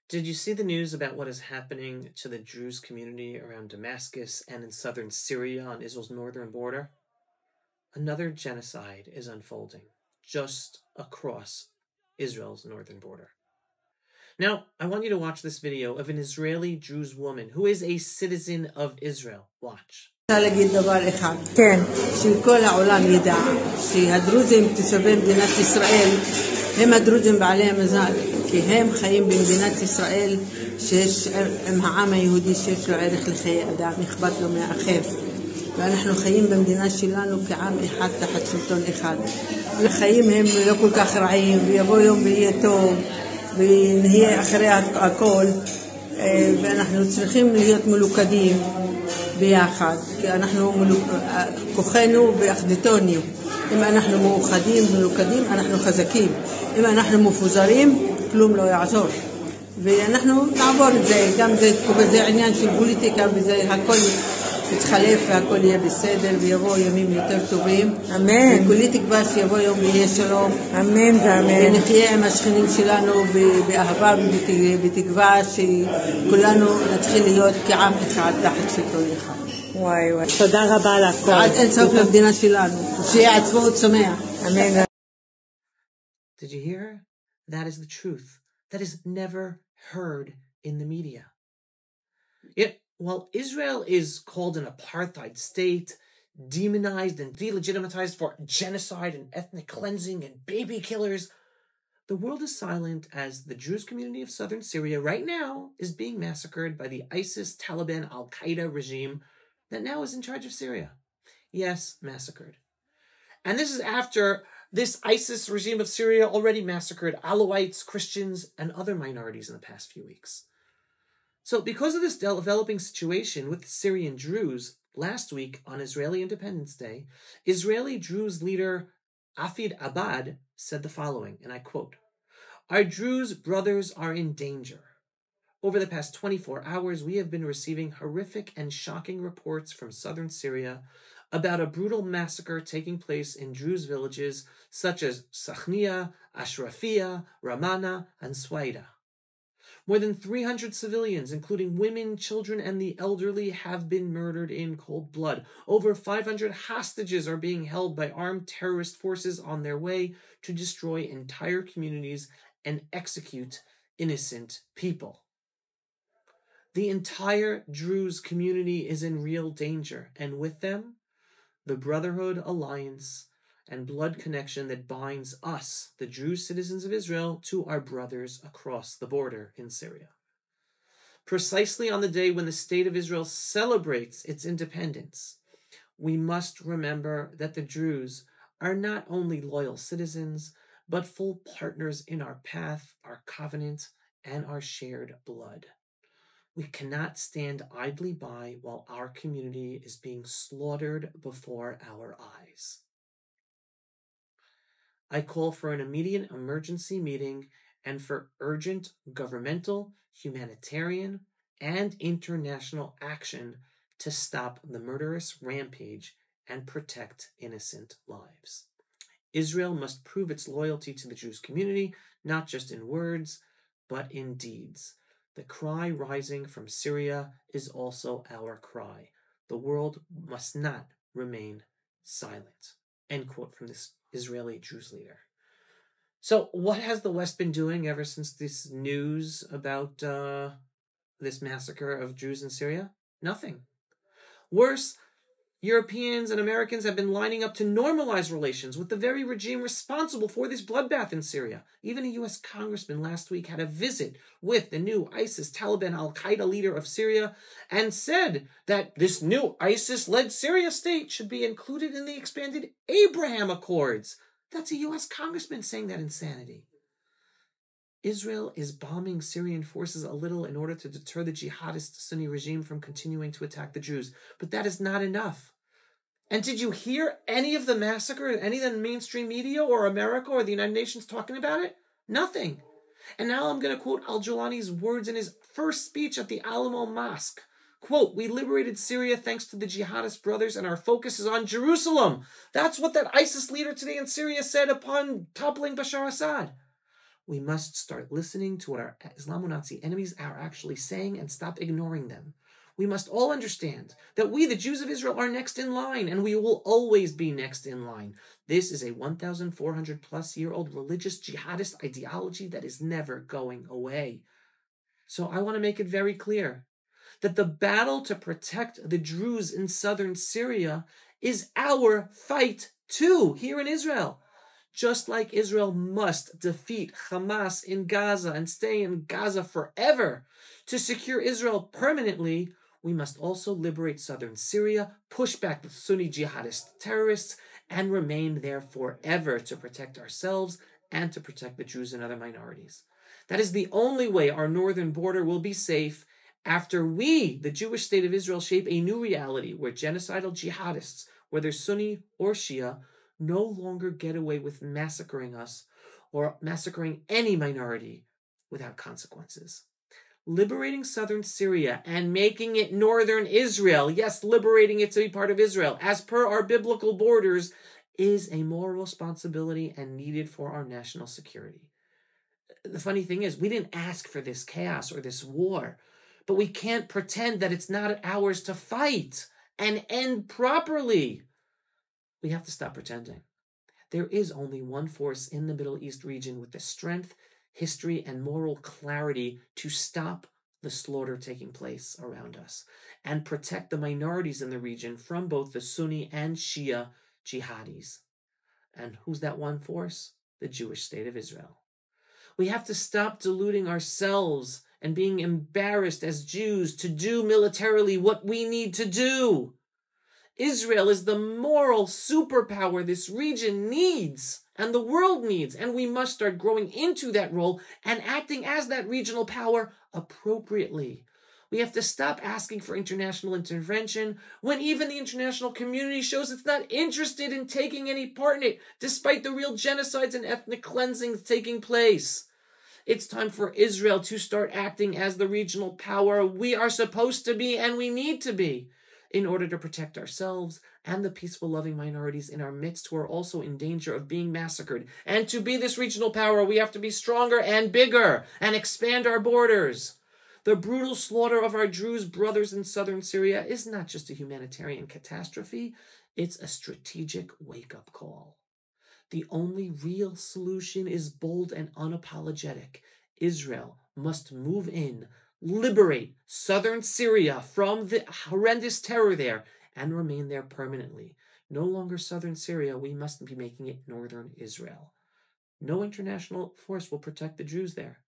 Did you see the news about what is happening to the Druze community around Damascus and in southern Syria on Israel's northern border? Another genocide is unfolding just across Israel's northern border. Now, I want you to watch this video of an Israeli Druze woman who is a citizen of Israel. Watch. להגיד דבר אחד, כן, שכל העולם ידע שהדרוזים תושבי מדינת ישראל הם הדרוזים בעלי המזל, כי הם חיים במדינת ישראל שיש עם העם היהודי שיש לו ערך לחיי אדם, אכפת לו מהאחר, ואנחנו חיים במדינה שלנו כעם אחד תחת שלטון אחד. החיים הם לא כל כך רעים, ויבוא יום ויהיה טוב, ונהיה אחרי הכל, ואנחנו צריכים להיות מלוכדים ביחד, כי אנחנו כוחנו באחדותנו. אם אנחנו מאוחדים ומלוכדים, אנחנו חזקים. אם אנחנו מפוזרים, כלום לא יעזור. ואנחנו נעבור את זה, גם זה עניין של פוליטיקה, וזה הכל יתחלף והכל יהיה בסדר, ויבוא ימים יותר טובים. אמן. וכולי תקווה שיבוא יום ויהיה שלום. אמן ואמן. ונחיה עם השכנים שלנו באהבה ובתקווה שכולנו נתחיל להיות כעם אחד תחת שלטון אחד. וואי וואי. תודה רבה על הכל. עד אין סוף למדינה שלנו. שיהיה עצמאות שמח. אמן. Did you hear? That is the truth. That is never heard in the media. Yet, while Israel is called an apartheid state, demonized and delegitimized for genocide and ethnic cleansing and baby killers, the world is silent as the Druze community of southern Syria right now is being massacred by the ISIS, Taliban, Al-Qaeda regime that now is in charge of Syria. Yes, massacred. And this is after this ISIS regime of Syria already massacred Alawites, Christians, and other minorities in the past few weeks. So because of this developing situation with the Syrian Druze, last week on Israeli Independence Day, Israeli Druze leader Afid Abad said the following, and I quote, "Our Druze brothers are in danger. Over the past 24 hours, we have been receiving horrific and shocking reports from southern Syria about a brutal massacre taking place in Druze villages such as Sakhnia, Ashrafia, Ramana, and Swaida. More than 300 civilians, including women, children, and the elderly, have been murdered in cold blood. Over 500 hostages are being held by armed terrorist forces on their way to destroy entire communities and execute innocent people. The entire Druze community is in real danger, and with them, the brotherhood, alliance, and blood connection that binds us, the Druze citizens of Israel, to our brothers across the border in Syria. Precisely on the day when the state of Israel celebrates its independence, we must remember that the Druze are not only loyal citizens, but full partners in our path, our covenant, and our shared blood. We cannot stand idly by while our community is being slaughtered before our eyes. I call for an immediate emergency meeting and for urgent governmental, humanitarian, and international action to stop the murderous rampage and protect innocent lives. Israel must prove its loyalty to the Jewish community, not just in words, but in deeds. The cry rising from Syria is also our cry. The world must not remain silent. End quote from this Israeli Druze leader. So what has the West been doing ever since this news about this massacre of Jews in Syria? Nothing. Worse, Europeans and Americans have been lining up to normalize relations with the very regime responsible for this bloodbath in Syria. Even a U.S. congressman last week had a visit with the new ISIS, Taliban, Al-Qaeda leader of Syria and said that this new ISIS-led Syria state should be included in the expanded Abraham Accords. That's a U.S. congressman saying that insanity. Israel is bombing Syrian forces a little in order to deter the jihadist Sunni regime from continuing to attack the Jews. But that is not enough. And did you hear any of the massacre, any of the mainstream media or America or the United Nations talking about it? Nothing. And now I'm going to quote al-Jawlani's words in his first speech at the Alamo Mosque. Quote, "We liberated Syria thanks to the jihadist brothers and our focus is on Jerusalem." That's what that ISIS leader today in Syria said upon toppling Bashar Assad. We must start listening to what our Islamo-Nazi enemies are actually saying and stop ignoring them. We must all understand that we, the Jews of Israel, are next in line, and we will always be next in line. This is a 1,400 plus year old religious jihadist ideology that is never going away. So I want to make it very clear that the battle to protect the Druze in southern Syria is our fight too, here in Israel. Just like Israel must defeat Hamas in Gaza and stay in Gaza forever to secure Israel permanently, we must also liberate southern Syria, push back the Sunni jihadist terrorists, and remain there forever to protect ourselves and to protect the Druze and other minorities. That is the only way our northern border will be safe after we, the Jewish state of Israel, shape a new reality where genocidal jihadists, whether Sunni or Shia, no longer get away with massacring us or massacring any minority without consequences. Liberating southern Syria and making it northern Israel, yes, liberating it to be part of Israel, as per our biblical borders, is a moral responsibility and needed for our national security. The funny thing is, we didn't ask for this chaos or this war, but we can't pretend that it's not ours to fight and end properly. We have to stop pretending. There is only one force in the Middle East region with the strength, history, and moral clarity to stop the slaughter taking place around us and protect the minorities in the region from both the Sunni and Shia jihadis. And who's that one force? The Jewish state of Israel. We have to stop deluding ourselves and being embarrassed as Jews to do militarily what we need to do. Israel is the moral superpower this region needs and the world needs, and we must start growing into that role and acting as that regional power appropriately. We have to stop asking for international intervention when even the international community shows it's not interested in taking any part in it, despite the real genocides and ethnic cleansings taking place. It's time for Israel to start acting as the regional power we are supposed to be and we need to be, in order to protect ourselves and the peaceful, loving minorities in our midst who are also in danger of being massacred. And to be this regional power, we have to be stronger and bigger and expand our borders. The brutal slaughter of our Druze brothers in southern Syria is not just a humanitarian catastrophe, it's a strategic wake-up call. The only real solution is bold and unapologetic. Israel must move in, liberate southern Syria from the horrendous terror there, and remain there permanently. No longer southern Syria, we must be making it northern Israel. No international force will protect the Jews there.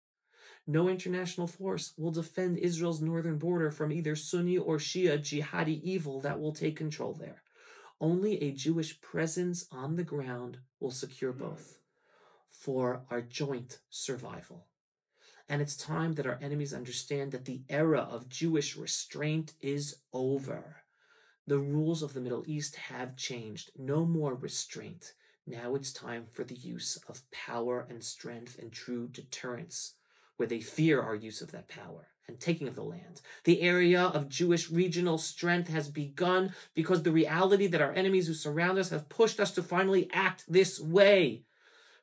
No international force will defend Israel's northern border from either Sunni or Shia jihadi evil that will take control there. Only a Jewish presence on the ground will secure both for our joint survival. And it's time that our enemies understand that the era of Jewish restraint is over. The rules of the Middle East have changed. No more restraint. Now it's time for the use of power and strength and true deterrence, where they fear our use of that power and taking of the land. The area of Jewish regional strength has begun because the reality that our enemies who surround us have pushed us to finally act this way.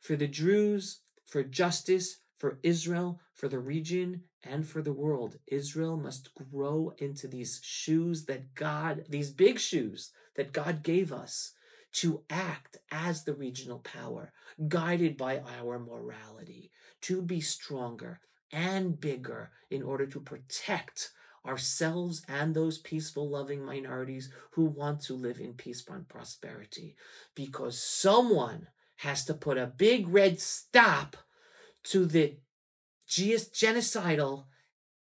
For the Druze, for justice, for Israel, for the region, and for the world, Israel must grow into these shoes that these big shoes that God gave us to act as the regional power, guided by our morality, to be stronger and bigger in order to protect ourselves and those peaceful, loving minorities who want to live in peace and prosperity. Because someone has to put a big red stop to the genocidal,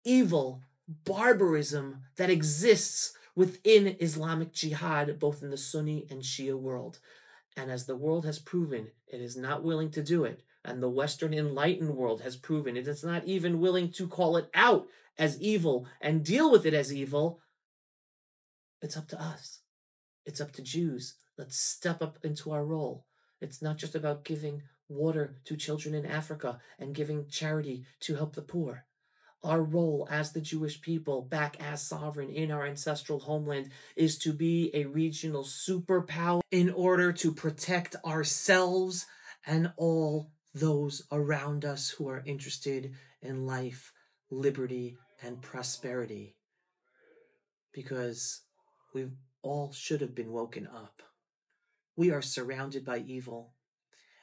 evil barbarism that exists within Islamic jihad, both in the Sunni and Shia world. And as the world has proven, it is not willing to do it. And the Western enlightened world has proven it is not even willing to call it out as evil and deal with it as evil. It's up to us. It's up to Jews. Let's step up into our role. It's not just about giving water to children in Africa and giving charity to help the poor. Our role as the Jewish people, back as sovereign in our ancestral homeland, is to be a regional superpower in order to protect ourselves and all those around us who are interested in life, liberty, and prosperity. Because we all should have been woken up. We are surrounded by evil,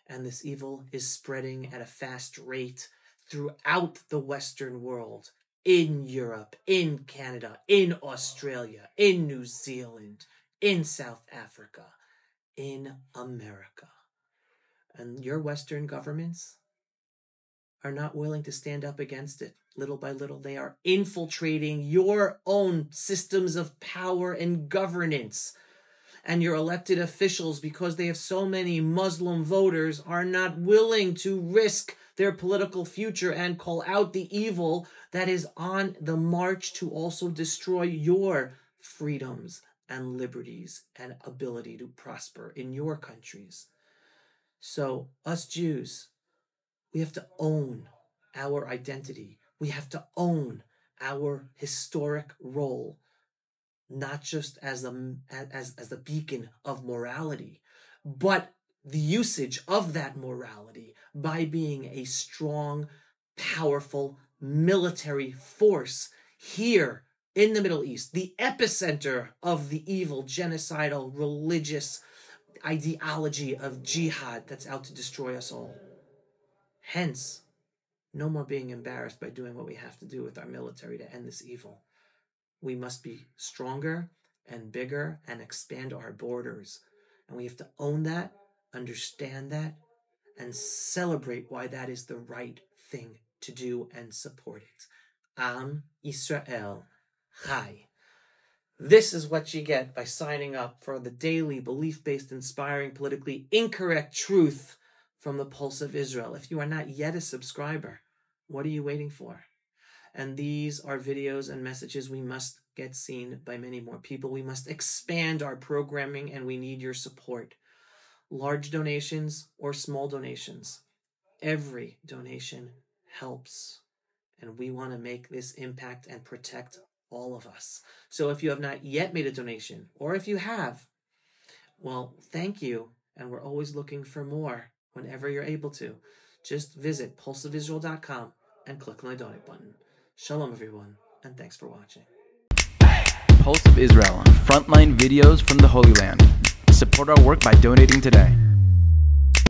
and this evil is spreading at a fast rate throughout the Western world, in Europe, in Canada, in Australia, in New Zealand, in South Africa, in America. And your Western governments are not willing to stand up against it. Little by little, they are infiltrating your own systems of power and governance. And your elected officials, because they have so many Muslim voters, are not willing to risk their political future and call out the evil that is on the march to also destroy your freedoms and liberties and ability to prosper in your countries. So us Jews, we have to own our identity. We have to own our historic role, not just as the beacon of morality, but the usage of that morality by being a strong, powerful military force here in the Middle East, the epicenter of the evil, genocidal, religious ideology of jihad that's out to destroy us all. Hence, no more being embarrassed by doing what we have to do with our military to end this evil. We must be stronger and bigger and expand our borders. And we have to own that, understand that, and celebrate why that is the right thing to do and support it. Am Yisrael Chai. This is what you get by signing up for the daily belief-based, inspiring, politically incorrect truth from the Pulse of Israel. If you are not yet a subscriber, what are you waiting for? And these are videos and messages we must get seen by many more people. We must expand our programming, and we need your support. Large donations or small donations, every donation helps. And we want to make this impact and protect all of us. So if you have not yet made a donation, or if you have, well, thank you. And we're always looking for more whenever you're able to. Just visit pulseofisrael.com and click on the donate button. Shalom, everyone, and thanks for watching. Pulse of Israel, frontline videos from the Holy Land. Support our work by donating today.